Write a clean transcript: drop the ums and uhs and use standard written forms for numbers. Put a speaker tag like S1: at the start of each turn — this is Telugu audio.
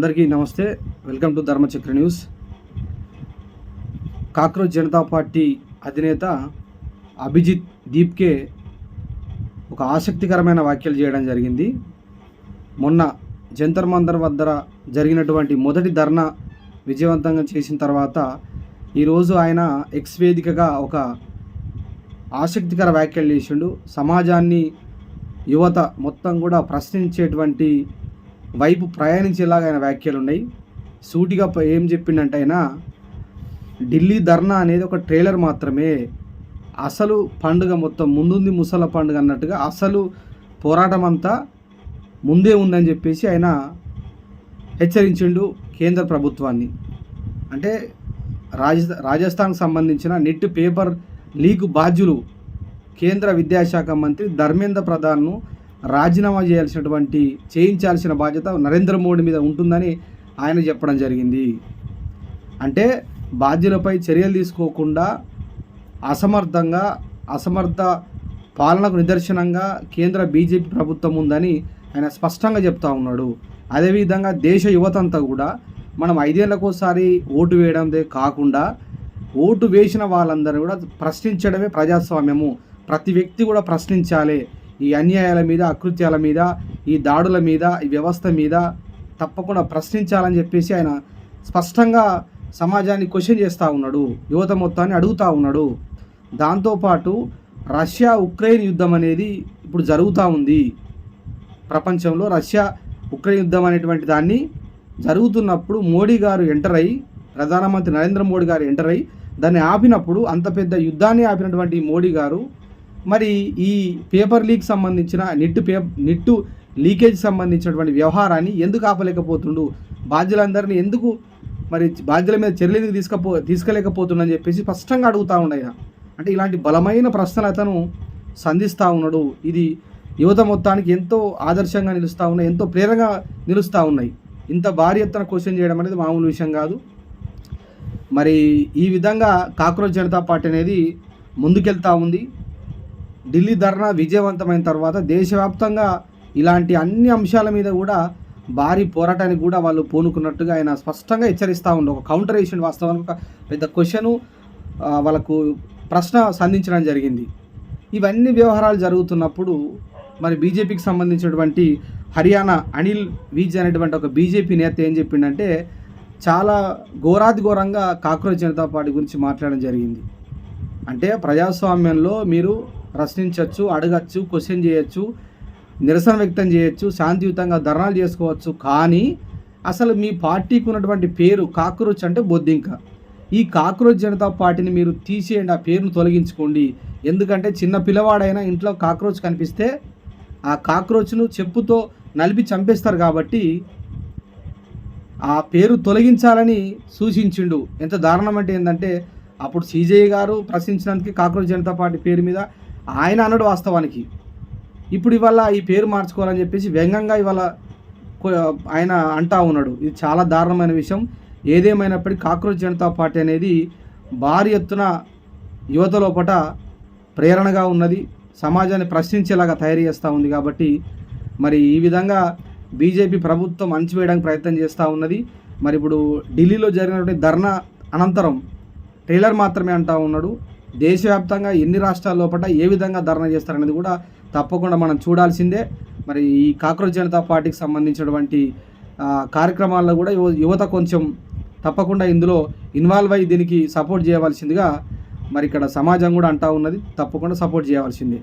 S1: అందరికీ నమస్తే. Welcome to Dharmachakra news. Cockroach Janata party అధినేత అభిజిత్ దీప్కే ఒక ఆసక్తికరమైన వ్యాఖ్యలు చేయడం జరిగింది. మొన్న జంతర్ మంతర్ వద్ద జరిగినటువంటి మొదటి ధర్నా విజయవంతంగా చేసిన తర్వాత ఈరోజు ఆయన ఎక్స్ వేదికగా ఒక ఆసక్తికర వ్యాఖ్యలు చేసిండు. సమాజాన్ని, యువత మొత్తం కూడా ప్రశ్నించేటువంటి వైపు ప్రయాణించేలాగా ఆయన వ్యాఖ్యలు ఉన్నాయి. సూటిగా ఏం చెప్పిండంటే, ఆయన ఢిల్లీ ధర్నా అనేది ఒక ట్రైలర్ మాత్రమే, అసలు పండుగ మొత్తం ముందుంది ముసల పండుగ అన్నట్టుగా అసలు పోరాటం అంతా ముందే ఉందని చెప్పేసి ఆయన హెచ్చరించిండు కేంద్ర ప్రభుత్వాన్ని. అంటే రాజస్థాన్కి సంబంధించిన నెట్ పేపర్ లీక్ బాధ్యులు కేంద్ర విద్యాశాఖ మంత్రి ధర్మేంద్ర ప్రధాన్ను రాజీనామా చేయించాల్సిన బాధ్యత నరేంద్ర మోడీ మీద ఉంటుందని ఆయన చెప్పడం జరిగింది. అంటే బాధ్యులపై చర్యలు తీసుకోకుండా అసమర్థ పాలనకు నిదర్శనంగా కేంద్ర బీజేపీ ప్రభుత్వం ఉందని ఆయన స్పష్టంగా చెప్తా ఉన్నాడు. అదేవిధంగా దేశ యువత అంతా కూడా మనం 5 ఏళ్లకోసారి ఓటు వేయడందే కాకుండా ఓటు వేసిన వాళ్ళందరూ కూడా ప్రశ్నించడమే ప్రజాస్వామ్యము. ప్రతి వ్యక్తి కూడా ప్రశ్నించాలి. ఈ అన్యాయాల మీద, అకృత్యాల మీద, ఈ దాడుల మీద, ఈ వ్యవస్థ మీద తప్పకుండా ప్రశ్నించాలని చెప్పేసి ఆయన స్పష్టంగా సమాజాన్ని క్వశ్చన్ చేస్తూ ఉన్నాడు, యువత మొత్తాన్ని అడుగుతూ ఉన్నాడు. దాంతోపాటు రష్యా ఉక్రెయిన్ యుద్ధం అనేది ఇప్పుడు జరుగుతూ ఉంది ప్రపంచంలో. రష్యా ఉక్రెయిన్ యుద్ధం అనేటువంటి దాన్ని జరుగుతున్నప్పుడు మోడీ గారు ఎంటర్ అయ్యి, ప్రధానమంత్రి నరేంద్ర మోడీ గారు ఎంటర్ అయ్యి దాన్ని ఆపినప్పుడు, అంత పెద్ద యుద్ధాన్ని ఆపినటువంటి మోడీ గారు మరి ఈ పేపర్ లీక్ సంబంధించిన నెట్టు లీకేజ్ సంబంధించినటువంటి వ్యవహారాన్ని ఎందుకు ఆపలేకపోతుండు, బాధ్యులందరినీ ఎందుకు మరి బాధ్యుల మీద చర్యలు తీసుకోలేకపోతుండని చెప్పేసి స్పష్టంగా అడుగుతూ ఉన్నాయి. అంటే ఇలాంటి బలమైన ప్రశ్నలు అతను సంధిస్తూ ఉన్నాడు. ఇది యువత మొత్తానికి ఎంతో ఆదర్శంగా నిలుస్తూ ఉన్నాయి, ఎంతో ప్రేరణగా నిలుస్తూ ఉన్నాయి. ఇంత భారీ ఎత్తున క్వశ్చన్ చేయడం అనేది మామూలు విషయం కాదు. మరి ఈ విధంగా కాక్రోచ్ జనతా పార్టీ అనేది ముందుకెళ్తూ ఉంది. ఢిల్లీ ధర్నా విజయవంతమైన తర్వాత దేశవ్యాప్తంగా ఇలాంటి అన్ని అంశాల మీద కూడా భారీ పోరాటానికి కూడా వాళ్ళు పూనుకున్నట్టుగా ఆయన స్పష్టంగా హెచ్చరిస్తూ ఉండే ఒక కౌంటర్ వేసిన వాస్తవానికి ఒక పెద్ద క్వశ్చను వాళ్ళకు ప్రశ్న సంధించడం జరిగింది. ఇవన్నీ వ్యవహారాలు జరుగుతున్నప్పుడు మరి బీజేపీకి సంబంధించినటువంటి హర్యానా అనిల్ విజ్ అనేటువంటి ఒక బీజేపీ నేత ఏం చెప్పిండంటే, చాలా ఘోరంగా కాక్రోచ్ జనతా పార్టీ గురించి మాట్లాడడం జరిగింది. అంటే ప్రజాస్వామ్యంలో మీరు ప్రశ్నించవచ్చు, అడగచ్చు, క్వశ్చన్ చేయొచ్చు, నిరసన వ్యక్తం చేయొచ్చు, శాంతియుతంగా ధర్నాలు చేసుకోవచ్చు. కానీ అసలు మీ పార్టీకి ఉన్నటువంటి పేరు కాక్రోచ్ అంటే బొద్దింక. ఈ కాక్రోచ్ జనతా పార్టీని మీరు తీసేయండి, ఆ పేరును తొలగించుకోండి. ఎందుకంటే చిన్న పిల్లవాడైనా ఇంట్లో కాక్రోచ్ కనిపిస్తే ఆ కాక్రోచ్ను చెప్పుతో నలిపి చంపేస్తారు. కాబట్టి ఆ పేరు తొలగించాలని సూచించిండు. ఎంత దారుణం అంటే ఏంటంటే, అప్పుడు సీజేఐ గారు ప్రశ్నించినందుకు కాక్రోచ్ జనతా పార్టీ పేరు మీద ఆయన అన్నాడు వాస్తవానికి. ఇప్పుడు ఇవాళ ఈ పేరు మార్చుకోవాలని చెప్పేసి వ్యంగ్యంగా ఇవాళ ఆయన అంటా ఉన్నాడు. ఇది చాలా దారుణమైన విషయం. ఏదేమైనప్పటికీ కాక్రోచ్ జనతా పార్టీ అనేది భారీ ఎత్తున యువత లోపట ప్రేరణగా ఉన్నది, సమాజాన్ని ప్రశ్నించేలాగా తయారు చేస్తూ ఉంది. కాబట్టి మరి ఈ విధంగా బీజేపీ ప్రభుత్వం అణచివేయడానికి ప్రయత్నం చేస్తూ ఉన్నది. మరి ఇప్పుడు ఢిల్లీలో జరిగినటువంటి ధర్నా అనంతరం ట్రైలర్ మాత్రమే అంటూ ఉన్నాడు. దేశవ్యాప్తంగా ఎన్ని రాష్ట్రాల లోపల ఏ విధంగా ధర్నా చేస్తారనేది కూడా తప్పకుండా మనం చూడాల్సిందే. మరి ఈ కాక్రోచ్ జనతా పార్టీకి సంబంధించినటువంటి కార్యక్రమాల్లో కూడా యువత కొంచెం తప్పకుండా ఇందులో ఇన్వాల్వ్ అయ్యి దీనికి సపోర్ట్ చేయవలసిందిగా మరి ఇక్కడ సమాజం కూడా అంటూ ఉన్నది. తప్పకుండా సపోర్ట్ చేయవలసిందే.